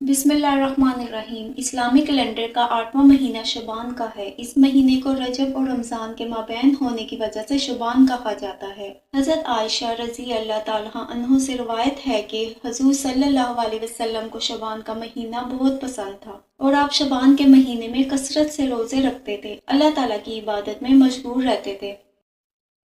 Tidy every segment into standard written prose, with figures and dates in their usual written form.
बिस्मिल्लाहिर्रहमानिर्रहीम। इस्लामी कैलेंडर का 8वां महीना शबान का है। इस महीने को रजब और रमज़ान के माबैन होने की वजह से शबान कहा जाता है। हज़रत आयशा रज़ी अल्लाह ताला अन्हा से रिवायत है कि हुज़ूर सल्लल्लाहु अलैहि वसल्लम को शबान का महीना बहुत पसंद था और आप शबान के महीने में कसरत से रोज़े रखते थे, अल्लाह ताला की इबादत में मशगूल रहते थे।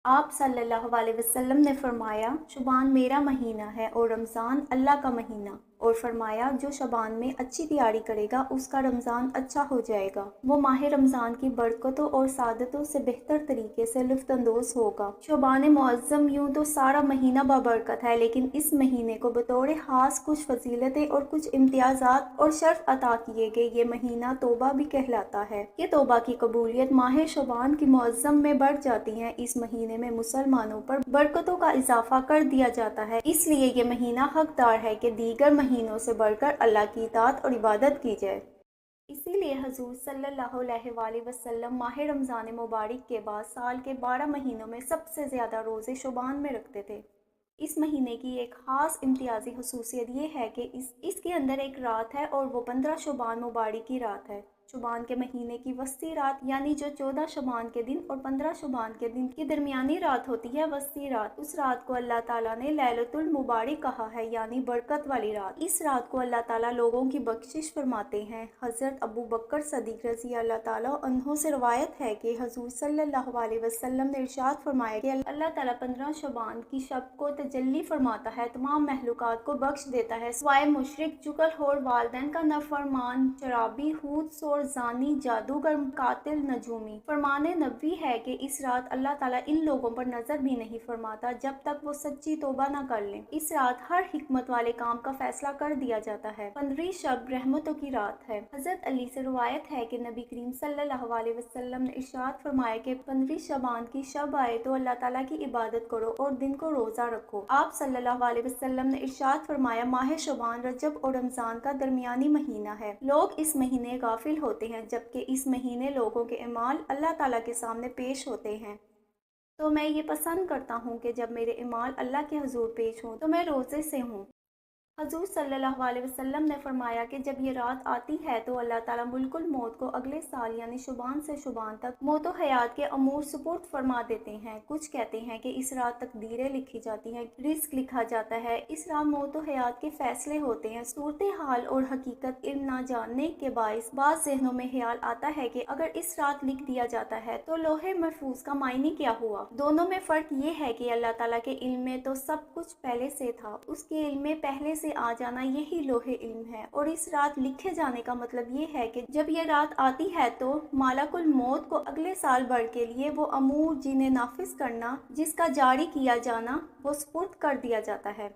आप सल्लल्लाहु अलैहि वसल्लम ने फरमाया, शुबान मेरा महीना है और रमज़ान अल्लाह का महीना, और फरमाया जो शबान में अच्छी तैयारी करेगा उसका रमज़ान अच्छा हो जाएगा, वो माह रमज़ान की बरकतों और सादतों से बेहतर तरीके से लुत्फ़अंदोज़ होगा। शबान मुअज़्ज़म यूँ तो सारा महीना बाबरकत है, लेकिन इस महीने को बतौर ख़ास कुछ फजीलतें और कुछ इम्तियाज़ात और शर्फ अता किए गए ये महीना तौबा भी कहलाता है। ये तौबा की कबूलियत माह शबान की मुअज़्ज़म में बढ़ जाती है। इस महीने में मुसलमानों पर बरकतों का इजाफा कर दिया जाता है, इसलिए ये महीना हकदार है कि दीगर महीनों से बढ़कर अल्लाह की इताअत और इबादत की जाए। इसीलिए हुज़ूर सल्लल्लाहु अलैहि वसल्लम माह रमज़ान मुबारक के बाद साल के 12 महीनों में सबसे ज़्यादा रोज़े शुबान में रखते थे। इस महीने की एक ख़ास इम्तियाज़ी खसूसियत ये है कि इसके अंदर एक रात है और वो 15 शुबान मुबारक की रात है। शुबान के महीने की वस्ती रात यानी जो 14 शुबान के दिन और 15 शुबान के दिन की दरमियानी रात होती है, वस्ती रात, उस रात को अल्लाह ताला ने लैलतुल मुबारक कहा है, यानी बरकत वाली रात। इस रात को अल्लाह ताला लोगों की बख्शिश फरमाते हैं। हज़रत अबू बकर सदीक रज़ी अल्लाह ताला अन्हों से रवायत है कि हुज़ूर सल्लल्लाहु अलैहि वसल्लम ने इरशाद फरमाया कि अल्लाह ताला 15 शुबान की शब को तजल्ली फरमाता है, तमाम महलूकात को बख्श देता है सिवाय मुशरिक, चुगलखोर, वालिदैन का नाफरमान, शराबी, हूद सोर, जानी, जादूगर, कातिल, नजूमी। फरमाने नबी है कि इस रात अल्लाह ताला इन लोगों पर नजर भी नहीं फरमाता जब तक वो सच्ची तौबा न कर लें। इस रात हर हिकमत वाले काम का फैसला कर दिया जाता है। 15वीं शब रहमतों की रात है। हजरत अली से रिवायत है कि नबी करीम सल्लल्लाहु अलैहि वसल्लम ने इरशाद फरमाया कि 15वीं शबान की शब आए तो अल्लाह ताला की इबादत करो और दिन को रोजा रखो। आप सल्लल्लाहु अलैहि वसल्लम ने इरशाद फरमाया, माह शबान रजब और रमजान का दरमियानी महीना है। लोग इस महीने गाफिल होते हैं, जबकि इस महीने लोगों के अमाल अल्लाह ताला के सामने पेश होते हैं। तो मैं ये पसंद करता हूँ कि जब मेरे अमाल अल्लाह के हुजूर पेश हों तो मैं रोज़े से हूँ। हजूर सल्लल्लाहु अलैहि वसल्लम ने फरमाया कि जब ये रात आती है तो अल्लाह ताला मुल्कुल मौत को अगले साल यानी शुबान से शुबान तक मौत व हयात के अमूर सुपुर्द फरमा देते हैं। कुछ कहते हैं कि इस रात तकदीरें लिखी जाती हैं, रिस्क लिखा जाता है। इस रात मौत व हयात के फैसले होते हैं। सूरत हाल और हकीकत इल्म ना जानने के बायस बाज़ ज़हनों में ख्याल आता है कि अगर इस रात लिख दिया जाता है तो लोहे महफूज का मायने क्या हुआ। दोनों में फ़र्क ये है कि अल्लाह ताला के इल्म में तो सब कुछ पहले से था, उसके इल्म में पहले से आ जाना यही लोहे इल्म है, और इस रात लिखे जाने का मतलब ये है कि जब ये रात आती है तो मालकुल मौत को अगले साल भर के लिए वो अमूर जिन्हें नाफिज करना, जिसका जारी किया जाना, वो सुपुर्द कर दिया जाता है।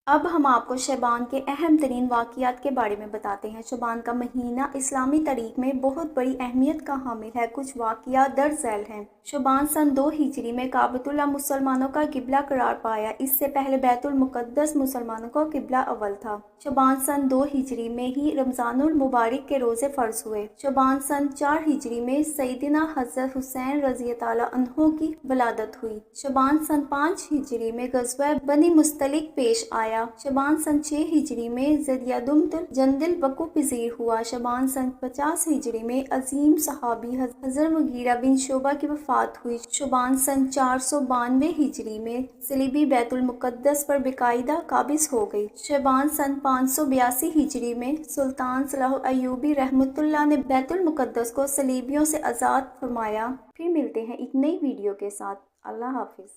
अब हम आपको शबान के अहम तरीन वाक़ियात के बारे में बताते हैं। शबान का महीना इस्लामी तारीख में बहुत बड़ी अहमियत का हामिल है। कुछ वाक़ियात दर्ज झैल हैं। शबान सन 2 हिजरी में काबतुल्लाह मुसलमानों का किबला करार पाया। इससे पहले बैतुल मुक़द्दस मुसलमानों का किबला अव्वल था। शबान सन 2 हिजरी में ही रमज़ानुल मुबारक के रोज़े फ़र्ज हुए। शबान सन 4 हिजरी में सैयदना हज़रत हुसैन रज़ी ताला अन्हो की वलादत हुई। शबान सन 5 हिजरी में ग़ज़वा बनी मुस्तलिक पेश आया। शबान सन 6 हिजरी में ज़ियादुल जंदिल वक़ूफ़ पज़ीर हुआ। शबान सन 50 हिजरी में अजीम सहाबी हज़रत मुगीरा बिन शोबा की वफ़ात हुई। शबान सन 492 हिजरी में सलीबी बैतुल मुक़द्दस पर बेकायदा काबिज़ हो गई। शबान सन 582 हिजरी में सुल्तान सलाह अय्यूबी रहमतुल्लाह ने बैतुल मुक़द्दस को सलीबियों से आज़ाद फरमाया। फिर मिलते हैं एक नई वीडियो के साथ। अल्लाह हाफ़िज़।